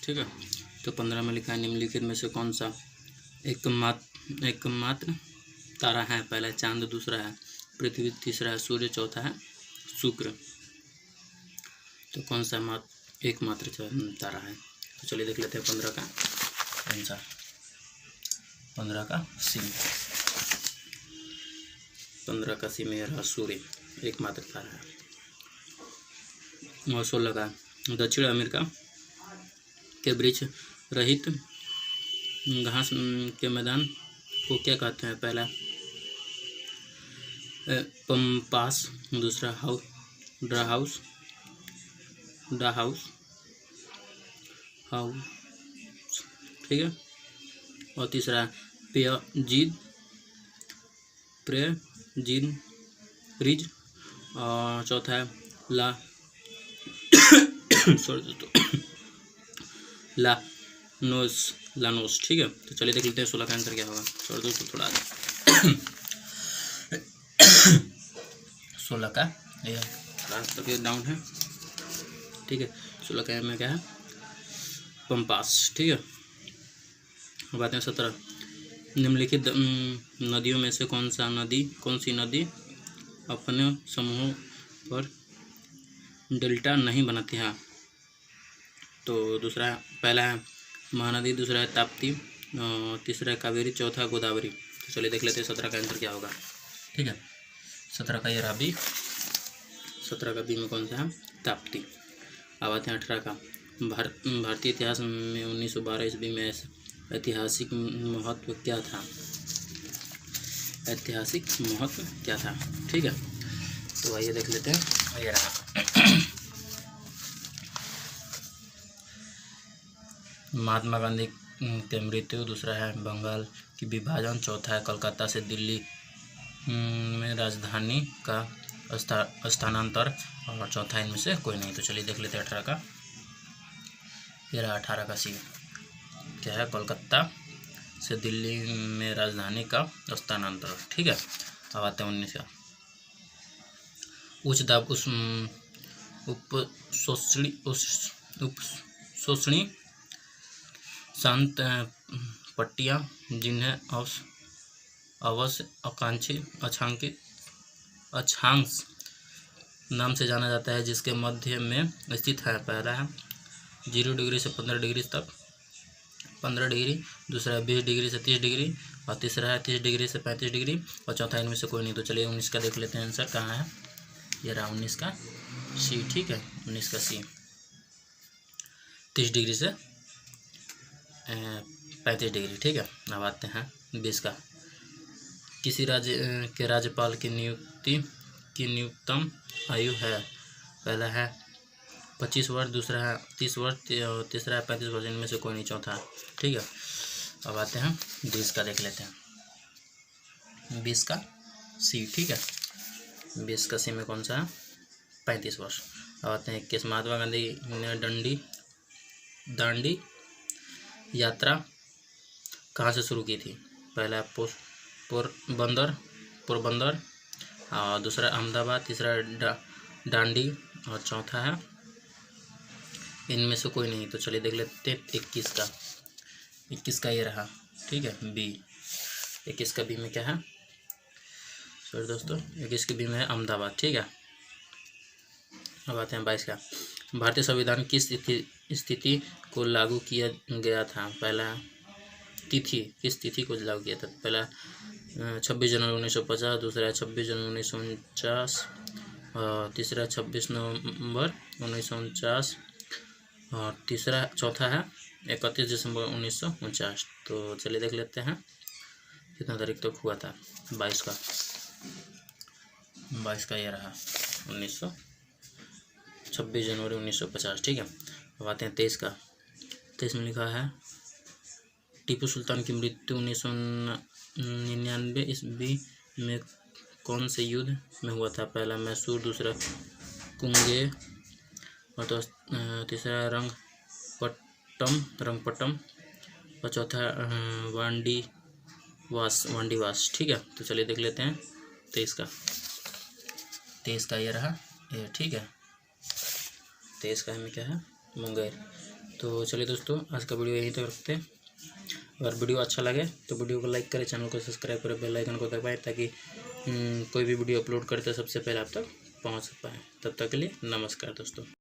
ठीक है। तो 15 में लिखा है निम्नलिखित में से कौन सा एकमात्र तारा है? पहला है चांद, दूसरा है पृथ्वी, तीसरा है सूर्य, चौथा है शुक्र। तो कौन सा एकमात्र तारा है? तो चलिए देख लेते हैं 15 का आंसर। 15 का सी। 15 का सी में रहा सूर्य, एकमात्र तारा है। और 16 का दक्षिण अमेरिका के वृक्ष रहित घास के मैदान को क्या कहते हैं? पहला पम्पास, दूसरा ड्रा हाउस ठीक है, और तीसरा प्रेजिन रिज, और चौथा है लानोस। ठीक है। तो चलिए देख लेते हैं 16 का आंसर क्या होगा। छोड़ दो तो थोड़ा 16 का यह थोड़ा डाउन है। ठीक है। 16 का में क्या है? पम्पास। ठीक है। अब आते हैं 17। निम्नलिखित नदियों में से कौन सी नदी अपने समूहों पर डेल्टा नहीं बनाती है? तो दूसरा पहला है महानदी, दूसरा है ताप्ती, तीसरा है कावेरी, चौथा गोदावरी। तो चलिए देख लेते हैं 17 का आंसर क्या होगा। ठीक है। 17 का ये रहा बी। 17 का बी में कौन सा है? ताप्ती। अब आते हैं 18 का भारतीय इतिहास में 1912 ईस्वी में ऐतिहासिक महत्व क्या था? ऐतिहासिक महत्व क्या था? ठीक है। तो आइए देख लेते हैं। ये रहा महात्मा गांधी के मृत्यु, दूसरा है बंगाल की विभाजन, चौथा है कलकत्ता से दिल्ली में राजधानी का स्थानांतर, और चौथा इनमें से कोई नहीं। तो चलिए देख लेते हैं 18 का। ये रहा 18 का सी। क्या है? कलकत्ता से दिल्ली में राजधानी का स्थानांतर। ठीक है। अब आते हैं 19 का। उच्च दाब उपशोषणी शांत पट्टियाँ जिन्हें अवश्य अक्षांश नाम से जाना जाता है, जिसके मध्य में स्थित है। पहला है 0 डिग्री से 15 डिग्री तक 15 डिग्री, दूसरा है 20 डिग्री से 30 डिग्री, और तीसरा है 30 डिग्री से 35 डिग्री, और चौथा इनमें से कोई नहीं। तो चलिए 19 का देख लेते हैं आंसर कहाँ है। ये रहा 19 का सी। ठीक है। 19 का सी 30 डिग्री से 35 डिग्री। ठीक है। अब आते हैं 20 का। किसी राज्य के राज्यपाल की न्यूनतम आयु है? पहला है 25 वर्ष, दूसरा है 30 वर्ष, तीसरा है 35 वर्ष। इनमें से कोई नहीं, चौथा। ठीक है। अब आते हैं 20 का देख लेते हैं। 20 का सी। ठीक है। 20 का सी में कौन सा है? 35 वर्ष। अब आते हैं 21। महात्मा गांधी ने दांडी यात्रा कहाँ से शुरू की थी? पहला पोरबंदर, और दूसरा अहमदाबाद, तीसरा डांडी, और चौथा है इनमें से कोई नहीं। तो चलिए देख लेते हैं 21 का। 21 का ये रहा। ठीक है। बी। 21 का बी में क्या है? सॉरी दोस्तों, 21 के बी में है अहमदाबाद। ठीक है। अब आते हैं 22 का। भारतीय संविधान किस स्थिति को लागू किया गया था? पहला तिथि, किस तिथि को लागू किया था? पहला 26 जनवरी 1950, दूसरा है 26 जनवरी 1949, और तीसरा 26 नवंबर 1949, और चौथा है 31 दिसंबर 1949। तो चलिए देख लेते हैं कितना तारीख तक हुआ था 22 का। 22 का ये रहा 26 जनवरी 1950। ठीक है। अब आते हैं 23 का। 23 में लिखा है टीपू सुल्तान की मृत्यु 1999 ईस्वी में कौन से युद्ध में हुआ था? पहला मैसूर, दूसरा कुंगे, और तो तीसरा रंगपट्टम, और चौथा वांडीवास। ठीक है। तो चलिए देख लेते हैं 23 का। 23 का ये रहा ये ठीक है। 23 का में क्या है, मुंगेर। तो चलिए दोस्तों, आज का वीडियो यहीं तक रखते हैं। अगर वीडियो अच्छा लगे तो वीडियो को लाइक करें, चैनल को सब्सक्राइब करें, बेल आइकन को दबाएं, ताकि कोई भी वीडियो अपलोड करते सबसे पहले आप तक पहुंच पाए। तब तक के लिए नमस्कार दोस्तों।